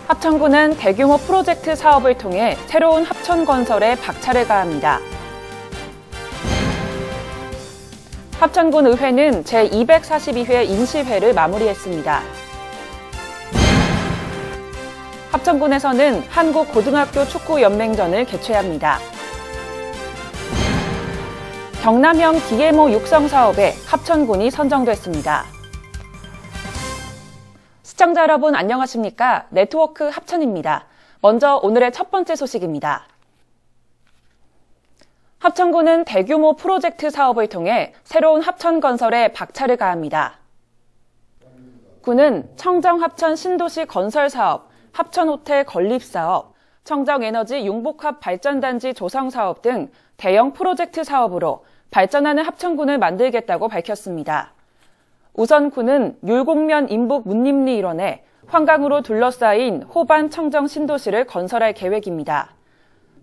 합천군은 대규모 프로젝트 사업을 통해 새로운 합천건설에 박차를 가합니다. 합천군 의회는 제242회 임시회를 마무리했습니다. 합천군에서는 한국고등학교 축구연맹전을 개최합니다. 경남형 DMO 육성 사업에 합천군이 선정됐습니다. 시청자 여러분 안녕하십니까? 네트워크 합천입니다. 먼저 오늘의 첫 번째 소식입니다. 합천군은 대규모 프로젝트 사업을 통해 새로운 합천건설에 박차를 가합니다. 군은 청정합천 신도시 건설 사업, 합천호텔 건립 사업, 청정에너지 융복합 발전단지 조성 사업 등 대형 프로젝트 사업으로 발전하는 합천군을 만들겠다고 밝혔습니다. 우선 군은 율곡면 인북 문림리 일원에 환강으로 둘러싸인 호반 청정 신도시를 건설할 계획입니다.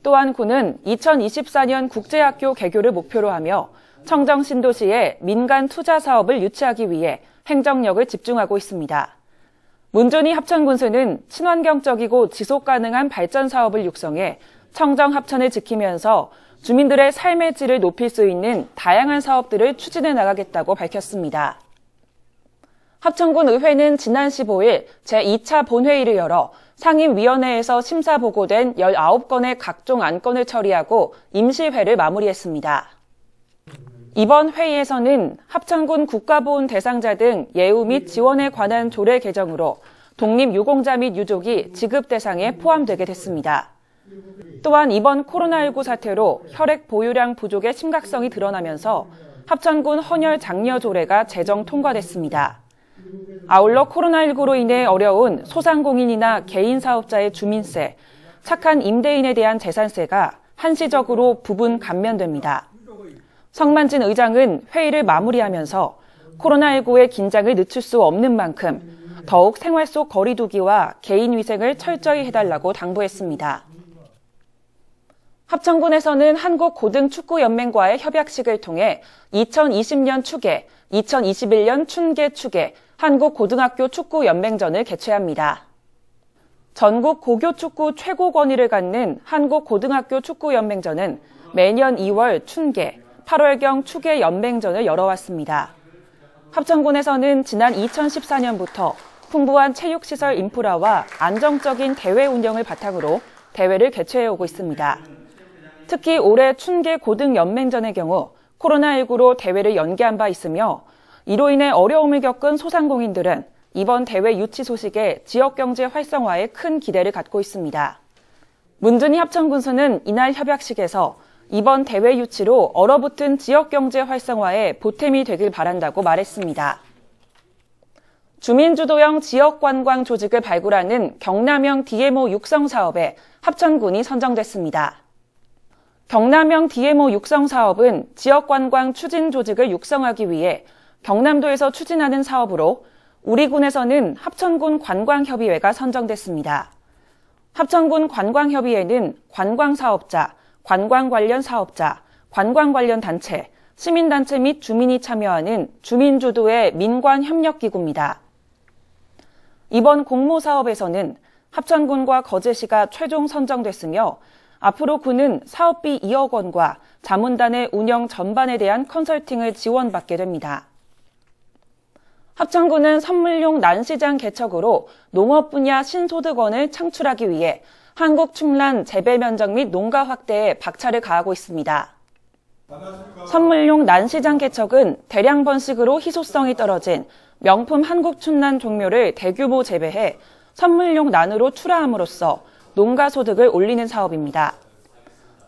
또한 군은 2024년 국제학교 개교를 목표로 하며 청정 신도시에 민간 투자 사업을 유치하기 위해 행정력을 집중하고 있습니다. 문준희 합천군수는 친환경적이고 지속가능한 발전 사업을 육성해 청정 합천을 지키면서 주민들의 삶의 질을 높일 수 있는 다양한 사업들을 추진해 나가겠다고 밝혔습니다. 합천군 의회는 지난 15일 제2차 본회의를 열어 상임위원회에서 심사 보고된 19건의 각종 안건을 처리하고 임시회를 마무리했습니다. 이번 회의에서는 합천군 국가보훈 대상자 등 예우 및 지원에 관한 조례 개정으로 독립유공자 및 유족이 지급 대상에 포함되게 됐습니다. 또한 이번 코로나19 사태로 혈액 보유량 부족의 심각성이 드러나면서 합천군 헌혈 장려 조례가 제정 통과됐습니다. 아울러 코로나19로 인해 어려운 소상공인이나 개인 사업자의 주민세, 착한 임대인에 대한 재산세가 한시적으로 부분 감면됩니다. 성만진 의장은 회의를 마무리하면서 코로나19의 긴장을 늦출 수 없는 만큼 더욱 생활 속 거리 두기와 개인 위생을 철저히 해달라고 당부했습니다. 합천군에서는 한국고등축구연맹과의 협약식을 통해 2020년 추계, 2021년 춘계 추계 한국고등학교 축구연맹전을 개최합니다. 전국 고교축구 최고 권위를 갖는 한국고등학교 축구연맹전은 매년 2월 춘계, 8월경 추계 연맹전을 열어왔습니다. 합천군에서는 지난 2014년부터 풍부한 체육시설 인프라와 안정적인 대회 운영을 바탕으로 대회를 개최해오고 있습니다. 특히 올해 춘계 고등연맹전의 경우 코로나19로 대회를 연기한 바 있으며 이로 인해 어려움을 겪은 소상공인들은 이번 대회 유치 소식에 지역경제 활성화에 큰 기대를 갖고 있습니다. 문준희 합천군수는 이날 협약식에서 이번 대회 유치로 얼어붙은 지역경제 활성화에 보탬이 되길 바란다고 말했습니다. 주민주도형 지역관광 조직을 발굴하는 경남형 DMO 육성 사업에 합천군이 선정됐습니다. 경남형 DMO 육성 사업은 지역관광 추진 조직을 육성하기 위해 경남도에서 추진하는 사업으로 우리 군에서는 합천군 관광협의회가 선정됐습니다. 합천군 관광협의회는 관광사업자, 관광 관련 사업자, 관광 관련 단체, 시민단체 및 주민이 참여하는 주민주도의 민관협력기구입니다. 이번 공모사업에서는 합천군과 거제시가 최종 선정됐으며 앞으로 군은 사업비 2억 원과 자문단의 운영 전반에 대한 컨설팅을 지원받게 됩니다. 합천군은 선물용 난시장 개척으로 농업 분야 신소득원을 창출하기 위해 한국축란 재배 면적 및 농가 확대에 박차를 가하고 있습니다. 선물용 난시장 개척은 대량 번식으로 희소성이 떨어진 명품 한국축란 종묘를 대규모 재배해 선물용 난으로 출하함으로써 농가 소득을 올리는 사업입니다.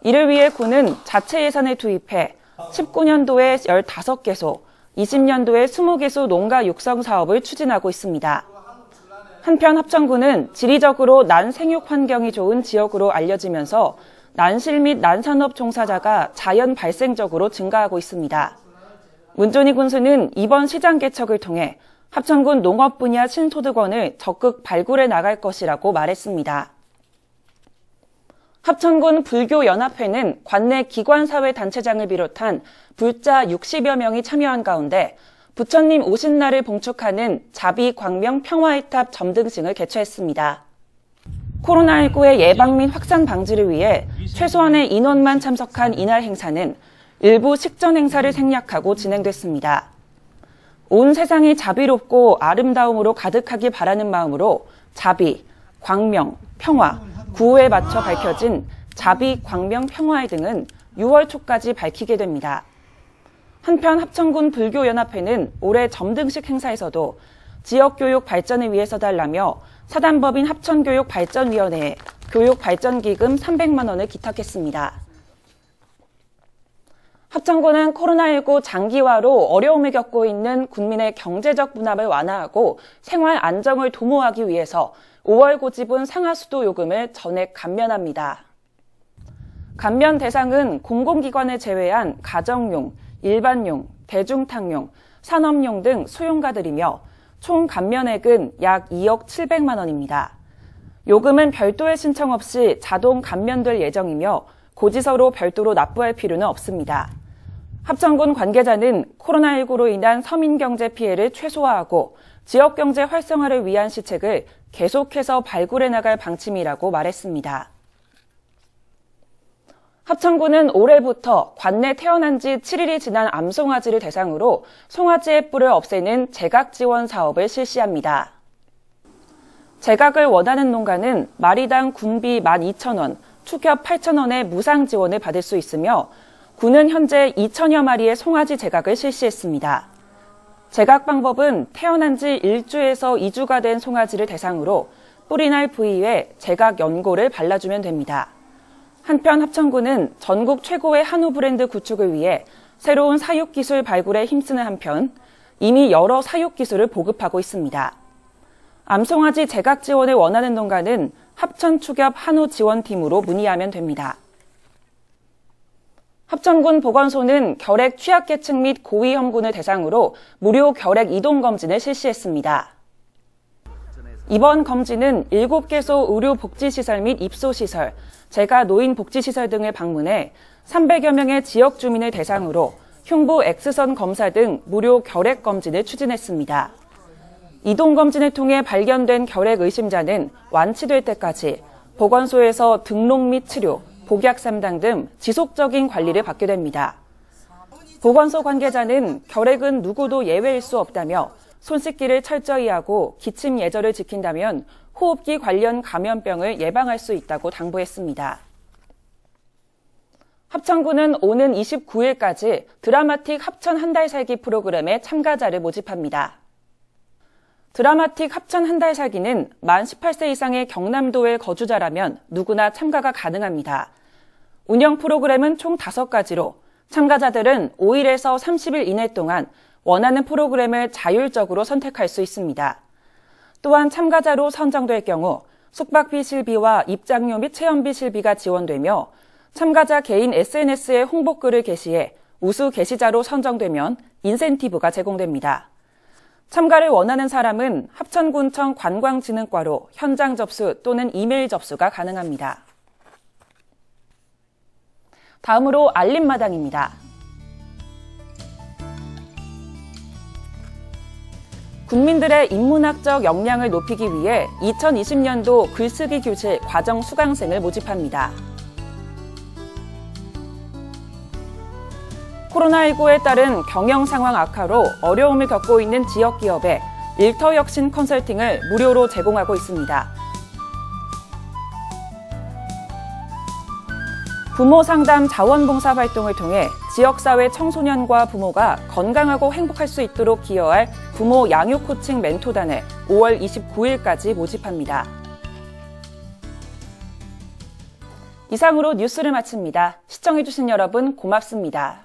이를 위해 군은 자체 예산을 투입해 19년도에 15개소, 20년도에 20개소 농가 육성 사업을 추진하고 있습니다. 한편 합천군은 지리적으로 난 생육 환경이 좋은 지역으로 알려지면서 난실 및 난산업 종사자가 자연 발생적으로 증가하고 있습니다. 문준희 군수는 이번 시장 개척을 통해 합천군 농업 분야 신소득원을 적극 발굴해 나갈 것이라고 말했습니다. 합천군 불교연합회는 관내 기관사회단체장을 비롯한 불자 60여 명이 참여한 가운데 부처님 오신 날을 봉축하는 자비 광명 평화의 탑 점등식을 개최했습니다. 코로나19의 예방 및 확산 방지를 위해 최소한의 인원만 참석한 이날 행사는 일부 식전 행사를 생략하고 진행됐습니다. 온 세상이 자비롭고 아름다움으로 가득하길 바라는 마음으로 자비, 광명, 평화, 구호에 맞춰 밝혀진 자비, 광명, 평화의 등은 6월 초까지 밝히게 됩니다. 한편 합천군 불교연합회는 올해 점등식 행사에서도 지역교육 발전을 위해서 달라며 사단법인 합천교육발전위원회에 교육발전기금 300만 원을 기탁했습니다. 합천군은 코로나19 장기화로 어려움을 겪고 있는 국민의 경제적 분압을 완화하고 생활 안정을 도모하기 위해서 5월 고집은 상하수도 요금을 전액 감면합니다. 감면 대상은 공공기관을 제외한 가정용, 일반용, 대중탕용, 산업용 등 수용가들이며 총 감면액은 약 2억 700만 원입니다. 요금은 별도의 신청 없이 자동 감면될 예정이며 고지서로 별도로 납부할 필요는 없습니다. 합천군 관계자는 코로나19로 인한 서민경제 피해를 최소화하고 지역경제 활성화를 위한 시책을 계속해서 발굴해 나갈 방침이라고 말했습니다. 합천군은 올해부터 관내 태어난 지 7일이 지난 암송아지를 대상으로 송아지의 뿔을 없애는 제각 지원 사업을 실시합니다. 제각을 원하는 농가는 마리당 군비 12,000원, 축협 8,000원의 무상 지원을 받을 수 있으며 군은 현재 2,000여 마리의 송아지 제각을 실시했습니다. 제각 방법은 태어난 지 1주에서 2주가 된 송아지를 대상으로 뿔이 날 부위에 제각 연고를 발라주면 됩니다. 한편 합천군은 전국 최고의 한우 브랜드 구축을 위해 새로운 사육기술 발굴에 힘쓰는 한편 이미 여러 사육기술을 보급하고 있습니다. 암송아지 제각 지원을 원하는 농가는 합천축협 한우지원팀으로 문의하면 됩니다. 합천군 보건소는 결핵 취약계층 및 고위험군을 대상으로 무료 결핵 이동검진을 실시했습니다. 이번 검진은 7개소 의료복지시설 및 입소시설, 재가 노인복지시설 등을 방문해 300여 명의 지역 주민을 대상으로 흉부 X선 검사 등 무료 결핵 검진을 추진했습니다. 이동검진을 통해 발견된 결핵 의심자는 완치될 때까지 보건소에서 등록 및 치료, 복약 상담 등 지속적인 관리를 받게 됩니다. 보건소 관계자는 결핵은 누구도 예외일 수 없다며 손 씻기를 철저히 하고 기침 예절을 지킨다면 호흡기 관련 감염병을 예방할 수 있다고 당부했습니다. 합천군은 오는 29일까지 드라마틱 합천 한 달 살기 프로그램에 참가자를 모집합니다. 드라마틱 합천 한 달 살기는 만 18세 이상의 경남도의 거주자라면 누구나 참가가 가능합니다. 운영 프로그램은 총 5가지로 참가자들은 5일에서 30일 이내 동안 원하는 프로그램을 자율적으로 선택할 수 있습니다. 또한 참가자로 선정될 경우 숙박비 실비와 입장료 및 체험비 실비가 지원되며 참가자 개인 SNS에 홍보글을 게시해 우수 게시자로 선정되면 인센티브가 제공됩니다. 참가를 원하는 사람은 합천군청 관광진흥과로 현장 접수 또는 이메일 접수가 가능합니다. 다음으로 알림마당입니다. 국민들의 인문학적 역량을 높이기 위해 2020년도 글쓰기 교실 과정 수강생을 모집합니다. 코로나19에 따른 경영 상황 악화로 어려움을 겪고 있는 지역 기업에 일터혁신 컨설팅을 무료로 제공하고 있습니다. 부모 상담 자원봉사 활동을 통해 지역사회 청소년과 부모가 건강하고 행복할 수 있도록 기여할 부모 양육 코칭 멘토단을 5월 29일까지 모집합니다. 이상으로 뉴스를 마칩니다. 시청해주신 여러분 고맙습니다.